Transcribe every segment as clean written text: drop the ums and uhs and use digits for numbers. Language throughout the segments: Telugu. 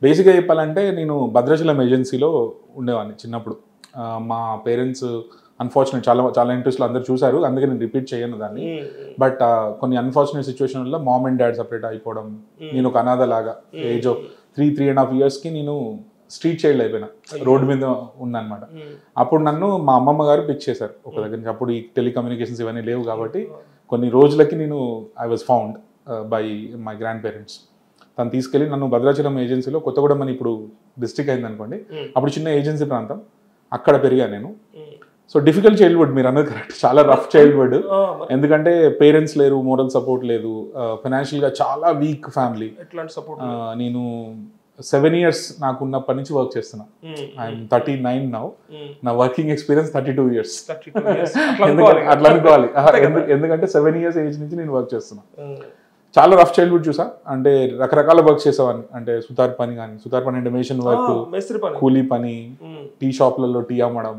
బేసిక్గా చెప్పాలంటే నేను భద్రాచలం ఏజెన్సీలో ఉండేవాడిని చిన్నప్పుడు. మా పేరెంట్స్ అన్ఫార్చునేట్ చాలా చాలా ఇంట్రెస్ట్లో అందరూ చూశారు, అందుకే నేను రిపీట్ చేయను దాన్ని. బట్ కొన్ని అన్ఫార్చునేట్ సిచ్యువేషన్ వల్ల మామ్ అండ్ డాడ్ సపరేట్ అయిపోవడం, నేను ఒక అనాథ లాగా ఏజ్ ఆఫ్ 3.5 yearsకి నేను స్ట్రీట్ చైల్డ్ అయిపోయినా, రోడ్డు మీద ఉన్నానమాట. అప్పుడు నన్ను మా అమ్మమ్మ గారు పిక్ చేశారు ఒక దగ్గర నుంచి. అప్పుడు ఈ టెలికమ్యూనికేషన్స్ ఇవన్నీ లేవు కాబట్టి కొన్ని రోజులకి నేను I was found by my grand parents. తను తీసుకెళ్ళి నన్ను భద్రాచలం ఏజెన్సీలో, కొత్తగూడెం అని ఇప్పుడు డిస్ట్రిక్ట్ అయింది అనుకోండి, అప్పుడు చిన్న ఏజెన్సీ ప్రాంతం, అక్కడ పెరిగాను నేను. సో డిఫికల్ట్ చైల్డ్హుడ్, మీరు అన్నది కరెక్ట్, చాలా రఫ్ చైల్డ్హుడ్. ఎందుకంటే పేరెంట్స్ లేరు, మోరల్ సపోర్ట్ లేదు, ఫైనాన్షియల్గా చాలా వీక్ ఫ్యామిలీ. నేను 7 years నాకు ఉన్నప్పటి నుంచి వర్క్ చేస్తున్నా. I'm 39 now. నా వర్కింగ్ ఎక్స్పీరియన్స్ 32 years. అట్లా అనుకోవాలి, ఎందుకంటే 7 years ఏజ్ నుంచి నేను వర్క్ చేస్తున్నా. చాలా రఫ్ చైల్డ్హుడ్ చూసా. అంటే రకరకాల వర్క్ చేసేవాడిని. అంటే సుతార్ పని కానీ, సుతార్ పని అంటే మేషన్ వర్క్, కూలీ పని, టీ షాప్లలో టీ అమ్మడం,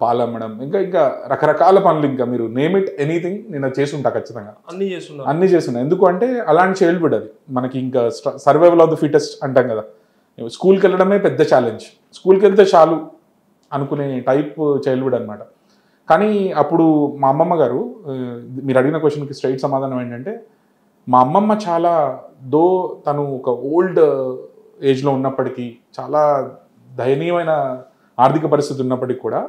పాలు అమ్మడం, ఇంకా ఇంకా రకరకాల పనులు, ఇంకా మీరు నేమ్ ఇట్ ఎనీథింగ్ నేను చేస్తుంటా ఖచ్చితంగా. అన్ని చేస్తున్నా. ఎందుకు అంటే అలాంటి చైల్డ్హుడ్ అది మనకి. ఇంకా సర్వైవల్ ఆఫ్ ద ఫిటెస్ట్ అంటాం కదా. స్కూల్కి వెళ్ళడమే పెద్ద ఛాలెంజ్, స్కూల్కి వెళ్తే చాలు అనుకునే టైప్ చైల్డ్హుడ్ అనమాట. కానీ అప్పుడు మా అమ్మమ్మ గారు, మీరు అడిగిన క్వశ్చన్కి స్ట్రైట్ సమాధానం ఏంటంటే, మా అమ్మమ్మ చాలా, దో తను ఒక ఓల్డ్ ఏజ్లో ఉన్నప్పటికీ, చాలా దయనీయమైన ఆర్థిక పరిస్థితి ఉన్నప్పటికీ కూడా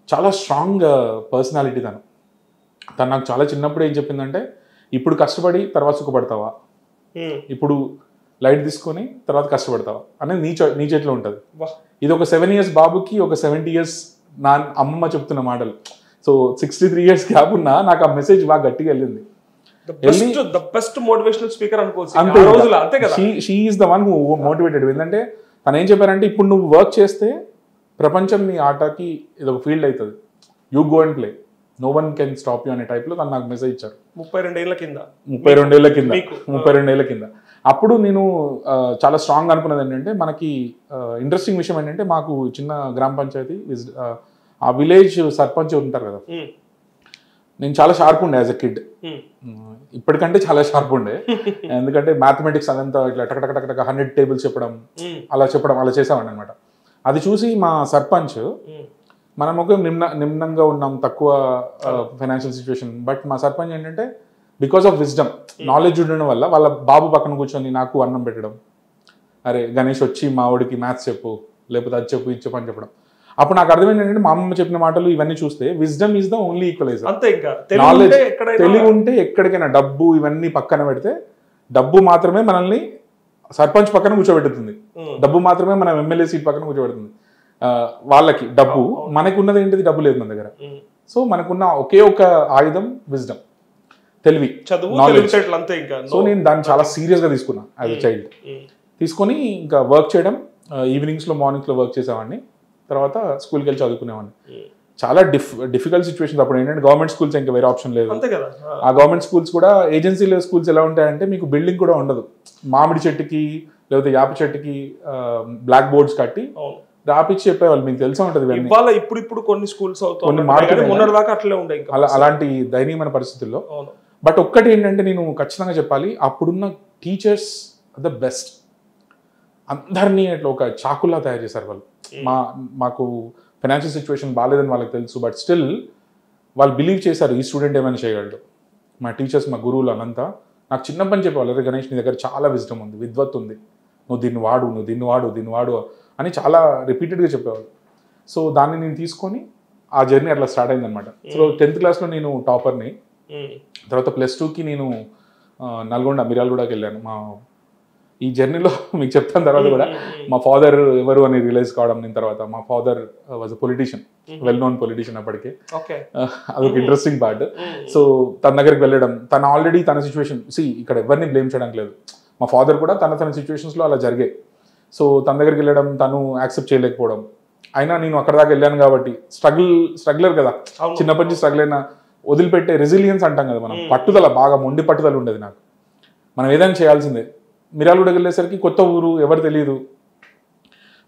చాలా స్ట్రాంగ్ పర్సనాలిటీ తను. నాకు చాలా చిన్నప్పుడు ఏం చెప్పిందంటే, ఇప్పుడు కష్టపడి తర్వాత సుఖపడతావా, ఇప్పుడు లైట్ తీసుకొని తర్వాత కష్టపడతావా అనేది నీ చేతిలో ఉంటుంది. ఇది ఒక 7 years బాబుకి ఒక 70 years నా అమ్మమ్మ చెప్తున్న మాటలు. సో 63 years గ్యాప్ ఉన్నా నాకు ఆ మెసేజ్ బాగా గట్టిగా వెళ్ళింది. She is the one who motivated. ఏంటంటే తను ఏం చెప్పారంటే, ఇప్పుడు నువ్వు వర్క్ చేస్తే ప్రపంచం నీ ఆటకి ఇది ఒక ఫీల్డ్ అవుతుంది, you go and play, no one can stop you అనే టైప్లో తను నాకు మెసేజ్ ఇచ్చారు. 32 ఏళ్ల కింద. అప్పుడు నేను చాలా స్ట్రాంగ్ అనుకున్నది ఏంటంటే, మనకి ఇంట్రెస్టింగ్ విషయం ఏంటంటే, మాకు చిన్న గ్రామ పంచాయతీ, ఆ విలేజ్ సర్పంచ్ ఉంటారు కదా, నేను చాలా షార్ప్ ఉండే యాజ్ ఎ కిడ్. ఇప్పటికంటే చాలా షార్ప్ ఉండే, ఎందుకంటే మ్యాథమెటిక్స్ అదంతా ఇట్లా టక 100 tables చెప్పడం అలా చేసామండి అనమాట. అది చూసి మా సర్పంచ్, మనం ఒక నిమ్నంగా ఉన్నాం, తక్కువ ఫైనాన్షియల్ సిచ్యువేషన్, బట్ మా సర్పంచ్ ఏంటంటే బికాస్ ఆఫ్ విజ్డమ్, నాలెడ్జ్ ఉండడం వల్ల వాళ్ళ బాబు పక్కన కూర్చొని నాకు అన్నం పెట్టడం, అరే గణేష్ వచ్చి మా వాడికి మ్యాథ్స్ చెప్పు, లేకపోతే అది చెప్పు, ఇది చెప్పు అని చెప్పడం. అప్పుడు నాకు అర్థమైంది ఏంటంటే, మా అమ్మ చెప్పిన మాటలు ఇవన్నీ చూస్తే wisdom is the only equaliser. Knowledge, తెలివి ఉంటే ఎక్కడికైనా, డబ్బు ఇవన్నీ పక్కన పెడితే, డబ్బు మాత్రమే మనల్ని సర్పంచ్ పక్కన కూర్చోబెడుతుంది, డబ్బు మాత్రమే మన ఎమ్మెల్యే సీట్ పక్కన కూర్చోబెడుతుంది. వాళ్ళకి డబ్బు, మనకు ఉన్నది ఏంటిది, డబ్బు లేదు మన దగ్గర. సో మనకున్న ఒకే ఒక ఆయుధం విజ్డమ్, తెలివి, నాలెడ్జ్. సో నేను దాన్ని చాలా సీరియస్గా తీసుకున్నా యాజ్ ఎ చైల్డ్. తీసుకొని ఇంకా వర్క్ చేయడం, ఈవినింగ్స్లో మార్నింగ్స్లో వర్క్ చేసేవాడిని, తర్వాత స్కూల్కి వెళ్ళి చదువుకునేవాడిని. చాలా డిఫికల్ట్ సిచ్యువేషన్స్ అప్పుడు. ఏంటంటే గవర్నమెంట్ స్కూల్స్ ఇంకా వేరే ఆప్షన్ లేదు. ఆ గవర్నమెంట్ స్కూల్స్ కూడా, ఏజెన్సీలో స్కూల్స్ ఎలా ఉంటాయంటే, మీకు బిల్డింగ్ కూడా ఉండదు, మామిడి చెట్టుకి లేకపోతే యాప చెట్టుకి బ్లాక్ బోర్డ్స్ కట్టి రాపిచ్చి చెప్పేవాళ్ళు. మీకు తెలిసే ఉంటుంది ఇప్పుడు కొన్ని స్కూల్స్ అలాంటి దయనీయమైన పరిస్థితుల్లో. బట్ ఒక్కటి ఏంటంటే, నేను ఖచ్చితంగా చెప్పాలి, అప్పుడున్న టీచర్స్ ద బెస్ట్. అందరినీ అట్లా ఒక చాకుల్లా తయారు చేశారు వాళ్ళు. మాకు ఫైనాన్షియల్ సిచ్యువేషన్ బాగాలేదని వాళ్ళకి తెలుసు, బట్ స్టిల్ వాళ్ళు బిలీవ్ చేశారు ఈ స్టూడెంట్ ఏమైనా చేయగలడు. మా టీచర్స్, మా గురువులు అనంతా నాకు చిన్నప్పని చెప్పేవాళ్ళు, అరే గణేష్ నీ దగ్గర చాలా విజ్డమ్ ఉంది, విద్వత్ ఉంది, నువ్వు దీన్ని వాడు అని చాలా రిపీటెడ్గా చెప్పేవాళ్ళు. సో దాన్ని నేను తీసుకొని ఆ జర్నీ అట్లా స్టార్ట్ అయిందనమాట. సో 10th classలో నేను టాపర్ని. తర్వాత +2కి నేను నల్గొండ మిర్యాలగూడకి వెళ్ళాను. ఈ జర్నీలో మీకు చెప్తాను తర్వాత కూడా, మా ఫాదర్ ఎవరు అని రియలైజ్ కావడం నేను తర్వాత. మా father was a politician, well known politician అప్పటికే. అదొక ఇంట్రెస్టింగ్ పార్ట్. సో తన దగ్గరికి వెళ్ళడం, తను ఆల్రెడీ తన సిచ్యువేషన్, ఇక్కడ ఎవరిని బ్లేమ్ చేయడానికి లేదు, మా ఫాదర్ కూడా తన సిచ్యువేషన్స్లో అలా జరిగాయి. సో తన దగ్గరికి వెళ్ళడం, తను యాక్సెప్ట్ చేయలేకపోవడం. అయినా నేను అక్కడ దాకా వెళ్ళాను కాబట్టి, స్ట్రగ్లర్ కదా, చిన్నప్పటి నుంచి స్ట్రగుల్ అయినా వదిలిపెట్టే రెసిలియన్స్ అంటాం కదా మనం, పట్టుదల, బాగా మొండి పట్టుదల ఉండేది నాకు. మనం ఏదైనా చేయాల్సిందే. మిర్యాలగూడకి వెళ్ళేసరికి కొత్త ఊరు, ఎవరు తెలియదు,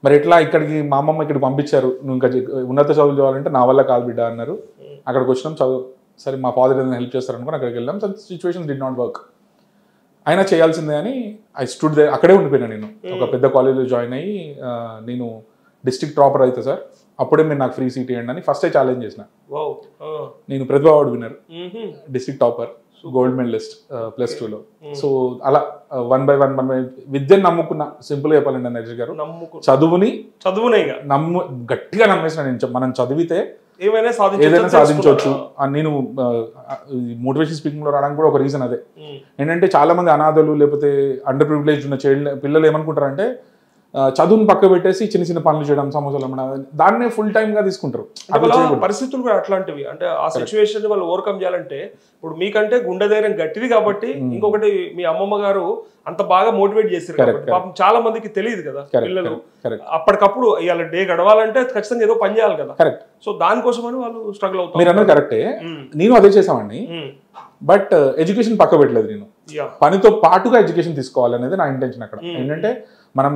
మరి ఎట్లా ఇక్కడికి మా అమ్మమ్మ ఇక్కడికి పంపించారు, నువ్వు ఇంకా ఉన్నత చదువులు చదవాలంటే నా వల్ల కాదు బిడ్డ అన్నారు. అక్కడికి వచ్చినాం, చదువు సరే మా ఫాదర్ ఏదైనా హెల్ప్ చేస్తారు అనుకుని అక్కడికి వెళ్ళాం. Situations did not work. అయినా చేయాల్సిందే అని ఐ స్టూడ్ దే. అక్కడే ఉండిపోయినా నేను. ఒక పెద్ద కాలేజ్లో జాయిన్ అయ్యి నేను డిస్ట్రిక్ట్ టాపర్ అయితే సార్ అప్పుడే మీరు నాకు ఫ్రీ సీట్ ఇవ్వండి అని ఫస్టే ఛాలెంజ్ చేసిన. నేను Pratibha award winner, district topper, gold medallist +2లో. సో అలా 1 by 1 విద్యను నమ్ముకున్న. సింపుల్ గా చెప్పాలండి నరేష్ గారు, చదువుని గట్టిగా నమ్మేసిన నేను. మనం చదివితే ఏదైనా సాధించవచ్చు. నేను మోటివేషన్ స్పీకింగ్ లో రావడానికి కూడా ఒక రీజన్ అదే. ఏంటంటే చాలా మంది అనాథలు లేకపోతే అండర్ ప్రివిలేజ్ ఉన్న పిల్లలు ఏమనుకుంటారంటే చదువుని పక్క పెట్టేసి చిన్న చిన్న పనులు చేయడం, సమోసాలు అమ్మడం, దాన్నే ఫుల్ టైమ్ గా తీసుకుంటారు. పరిస్థితులు కూడా అట్లాంటివి. అంటే ఆ సిచ్యువేషన్ వాళ్ళు ఓవర్కమ్ చేయాలంటే ఇప్పుడు మీకంటే గుండె ధైర్యం గట్టిది కాబట్టి, ఇంకొకటి మీ అమ్మమ్మ గారు అంత బాగా మోటివేట్ చేశారు కాబట్టి పాపం చాలా మందికి తెలియదు కదా పిల్లలు. అప్పటికప్పుడు ఇవాళ డే గడవాలంటే ఖచ్చితంగా ఏదో పని చేయాలి కదా. కరెక్ట్. సో దానికోసమని వాళ్ళు స్ట్రగుల్ అవుతారు. మీరు అన్నది కరెక్టే, నేను అదే చేసామండి. బట్ ఎడ్యుకేషన్ పక్క పెట్టలేదు నేను. పనితో పాటుగా ఎడ్యుకేషన్ తీసుకోవాలనేది నా ఇంటెన్షన్ అక్కడ. ఏంటంటే మనం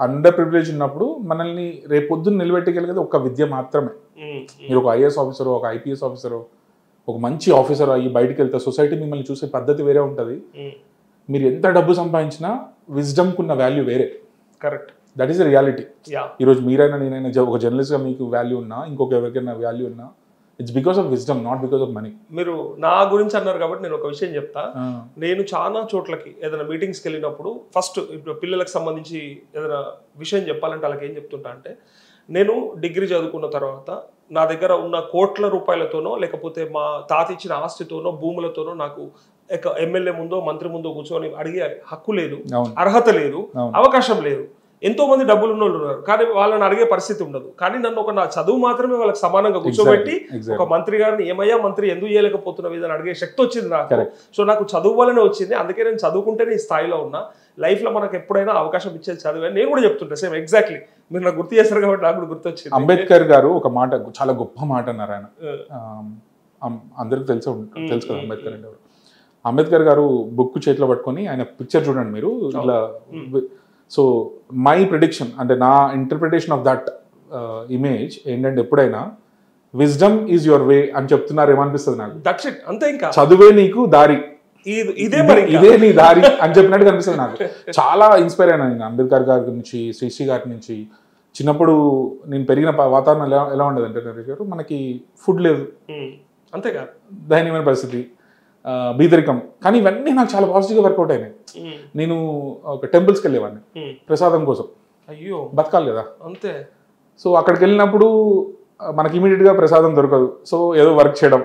అండర్ ప్రివిలేజ్ ఉన్నప్పుడు మనల్ని రేపు పొద్దున్న నిలబెట్టగలిగేది ఒక విద్య మాత్రమే. మీరు ఒక ఐఏఎస్ ఆఫీసర్, ఒక ఐపీఎస్ ఆఫీసర్, ఒక మంచి ఆఫీసర్ అయ్యి బయటకు వెళ్తే సొసైటీ మిమ్మల్ని చూసే పద్ధతి వేరే ఉంటుంది. మీరు ఎంత డబ్బు సంపాదించినా విజ్డమ్ కున్న వాల్యూ వేరే. Correct. That is the reality. ఈరోజు మీరైనా నేనైనా ఒక జర్నలిస్ట్ గా మీకు వాల్యూ ఉన్నా, ఇంకొక ఎవరికైనా వాల్యూ ఉన్నా, it's because of wisdom, not because of money. మీరు నా గురించి అన్నారు కాబట్టి నేను ఒక విషయం చెప్తా. నేను చాలా చోట్లకి ఏదైనా మీటింగ్స్కి వెళ్ళినప్పుడు ఫస్ట్ ఇప్పుడు పిల్లలకు సంబంధించి ఏదైనా విషయం చెప్పాలంటే వాళ్ళకి ఏం చెప్తుంటా అంటే, నేను డిగ్రీ చదువుకున్న తర్వాత నా దగ్గర ఉన్న కోట్ల రూపాయలతోనో లేకపోతే మా తాత ఇచ్చిన ఆస్తితోనో భూములతోనో నాకు ఎమ్మెల్యే ముందో మంత్రి ముందో కూర్చొని అడిగే హక్కు లేదు, అర్హత లేదు, అవకాశం లేదు. ఎంతో మంది డబ్బులు ఉన్న వాళ్ళు ఉన్నారు కానీ వాళ్ళని అడిగే పరిస్థితి ఉండదు. కానీ నన్ను నా చదువు మాత్రమే వాళ్ళకి సమానంగా కూర్చోబెట్టి ఒక మంత్రి గారిని ఏమయ్యా మంత్రి ఎందుకు చేయలేకపోతున్నావు ఇదని అడిగే శక్తి వచ్చింది నాకు. సో నాకు చదువు వల్లనే వచ్చింది. అందుకే నేను చదువుకుంటేనే ఈ స్థాయిలో ఉన్నా. లైఫ్ లో మనకు ఎప్పుడైనా అవకాశం ఇచ్చేది చదివే. నేను కూడా చెప్తుంటా సేమ్ ఎగ్జాక్ట్లీ మీరు నాకు గుర్తు చేస్తారు కాబట్టి నాకు కూడా గుర్తొచ్చింది. అంబేద్కర్ గారు ఒక మాట, చాలా గొప్ప మాట అన్నారు ఆయన. అందరికి తెలుసు కదా అంబేద్కర్ అంటే. అంబేద్కర్ గారు బుక్ చేతిలో పట్టుకొని ఆయన పిక్చర్ చూడండి మీరు ఇట్లా. సో మై ప్రిడిక్షన్ అంటే నా ఇంటర్ప్రిటేషన్ ఆఫ్ దట్ ఇమేజ్ ఏంటంటే, ఎప్పుడైనా విజ్డమ్ ఈజ్ యువర్ వే అని చెప్తున్నారు ఏమనిపిస్తుంది నాకు. దట్స్ ఇట్, అంతే. ఇంకా చదువే నీకు దారి, ఇదే నీ దారి అని చెప్పినట్టు కనిపిస్తుంది నాకు. చాలా ఇన్స్పైర్ అయినా నేను అంబేద్కర్ గారి నుంచి, శ్రీశ్రీ గారి నుంచి. చిన్నప్పుడు నేను పెరిగిన వాతావరణం ఎలా ఉండదు అంటే నరేష్ గారు, మనకి ఫుడ్ లేదు, అంతేగా దయనీయమైన పరిస్థితి, బీదరికం. కానీ ఇవన్నీ నాకు చాలా పాజిటివ్గా వర్కౌట్ అయినాయి. నేను ఒక టెంపుల్స్కి వెళ్ళేవాడిని ప్రసాదం కోసం. అయ్యో, బతకాలి కదా, అంతే. సో అక్కడికి వెళ్ళినప్పుడు మనకి ఇమీడియట్గా ప్రసాదం దొరకదు. సో ఏదో వర్క్ చేయడం,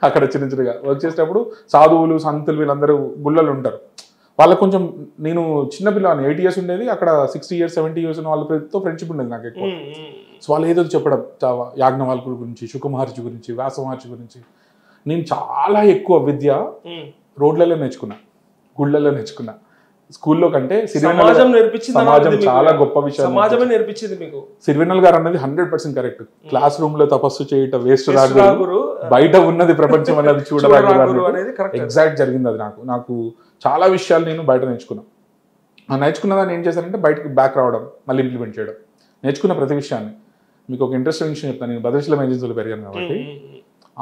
అక్కడ చిన్నగా వర్క్ చేసేటప్పుడు సాధువులు సంతులు వీళ్ళందరూ గుళ్ళలు ఉంటారు. వాళ్ళకి కొంచెం, నేను చిన్నపిల్లని 8 years ఉండేది, అక్కడ 60 years 70 years ఉన్న వాళ్ళతో ఫ్రెండ్షిప్ ఉండేది నాకు ఎక్కువ. సో వాళ్ళు ఏదో చెప్పడం, యాజ్ఞవల్కుల గురించి, శుక మహర్షి గురించి, వ్యాస మహర్షి గురించి. నేను చాలా ఎక్కువ విద్య రోడ్లలో నేర్చుకున్నా, గుళ్ళల్లో నేర్చుకున్నా. స్కూల్లో కంటే సమాజం చాలా గొప్ప విషయం నేర్పించింది మీకు. సిరివెన్నెల గారు అన్నది 100% కరెక్ట్. క్లాస్ రూమ్ లో తపస్సు చేయటం వేస్ట్ రాగురు, బయట ఉన్నది ప్రపంచం అన్నది చూడరాగురు. ఎగ్జాక్ట్ జరిగింది అది. నాకు చాలా విషయాలు నేను బయట నేర్చుకున్నా. నేర్చుకున్న దాన్ని ఏం చేశానంటే బయటకి బ్యాక్ రావడం, మళ్ళీ ఇంప్లిమెంట్ చేయడం. నేర్చుకున్న ప్రతి విషయాన్ని. మీకు ఒక ఇంట్రెస్టింగ్ విషయం చెప్తాను. నేను భద్రాచలం ఏజెన్సీలో పెరిగాను కాబట్టి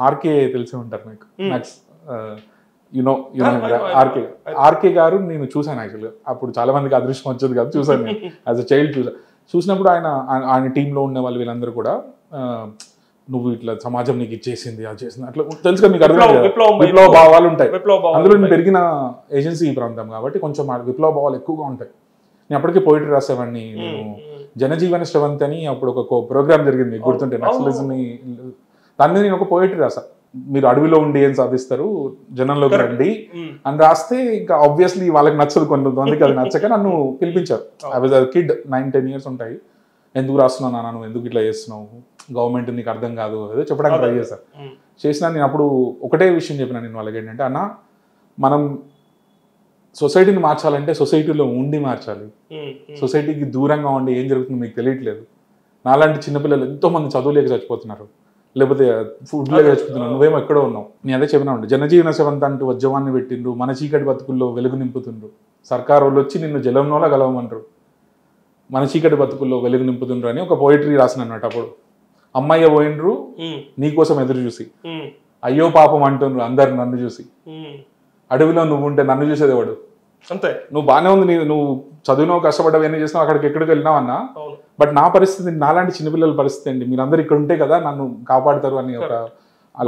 ఆర్కే తెలిసి ఉంటారు మీకు. ఆర్కే గారు నేను చూసాను యాక్చువల్గా. అప్పుడు చాలా మందికి అదృష్టం వచ్చేది కాదు, చూసాను నేను యాజ్ అ చైల్డ్. చూసినప్పుడు ఆయన టీంలో ఉండే వాళ్ళు వీళ్ళందరూ కూడా, నువ్వు ఇట్లా సమాజం నీకు ఇచ్చేసింది, అది చేసింది, అట్లా తెలుసుగా మీకు అర్థం విప్లవ భావాలు ఉంటాయి. అందులో నేను పెరిగిన ఏజెన్సీ ప్రాంతం కాబట్టి కొంచెం విప్లవ భావాలు ఎక్కువగా ఉంటాయి. నేను అప్పటికే పోయిటరీ రాసేవాడిని. నేను జనజీవన శ్రవంతి అని అప్పుడు ఒక ప్రోగ్రామ్ జరిగింది గుర్తుంటే, నక్సలిజం ని. దాని మీద నేను ఒక పోయిటరీ రాసా. మీరు అడవిలో ఉండి ఏం సాధిస్తారు, జనంలోకి రండి అని రాస్తే ఇంకా ఆబ్వియస్లీ వాళ్ళకి నచ్చదు, కొంతమందికి అది నచ్చక నన్ను పిలిపించారు. I was a kid, 9-10 years ఉంటాయి. ఎందుకు రాస్తున్నావు నాన్న, నువ్వు ఎందుకు ఇట్లా చేస్తున్నావు, గవర్నమెంట్ నీకు అర్థం కాదు ఏదో చెప్పడానికి ట్రై చేసినా. నేను అప్పుడు ఒకటే విషయం చెప్పినా నేను వాళ్ళకి, ఏంటంటే అన్న, మనం సొసైటీని మార్చాలంటే సొసైటీలో ఉండి మార్చాలి. సొసైటీకి దూరంగా ఉండి ఏం జరుగుతుందో మీకు తెలియట్లేదు. నాలాంటి చిన్నపిల్లలు ఎంతో మంది చదువులేక చచ్చిపోతున్నారు, లేకపోతే ఫుడ్ లేక చచ్చిపోతున్నారు, నువ్వేమో ఎక్కడో ఉన్నావు. నేను అదే చెప్పినా ఉండే, జనజీవన శ్రవంతి అంటూ ఉద్యమాన్ని పెట్టిండ్రు, మన చీకటి బతుకుల్లో వెలుగు నింపుతుండ్రు. సర్కారు వాళ్ళు వచ్చి నిన్ను జలంలోనే గలవమంటారు, మన చీకటి బతుకుల్లో వెలుగు నింపుతుండ్రు అని ఒక పోయిటరీ రాసిన అన్నట్టు. అప్పుడు అమ్మయ్య పోయిండ్రు నీకోసం ఎదురు చూసి, అయ్యో పాపం అంటుండ్రు అందరు నన్ను చూసి, అడవిలో నువ్వు ఉంటే నన్ను చూసేది ఎవడు, అంతే. నువ్వు బాగానే ఉంది, నువ్వు చదివినావు, కష్టపడ్డావు, ఏం చేసినావు, అక్కడికి ఎక్కడికి వెళ్ళినావు అన్నా. అవును. బట్ నా పరిస్థితి, నాలాంటి చిన్నపిల్లల పరిస్థితి అండి, మీరందరూ ఇక్కడ ఉంటే కదా నన్ను కాపాడతారు అని ఒక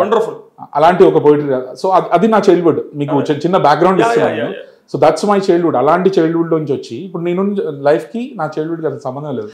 వండర్ఫుల్ అలాంటి ఒక పోయిటరీ. సో అది నా చైల్డ్హుడ్, మీకు చిన్న బ్యాక్గ్రౌండ్ ఇస్తున్నాను. So that's my childhood. అలాంటి చైల్డ్హుడ్ నుంచి వచ్చి ఇప్పుడు నేను లైఫ్కి నా చైల్డ్హుడ్కి అది సంబంధం లేదు.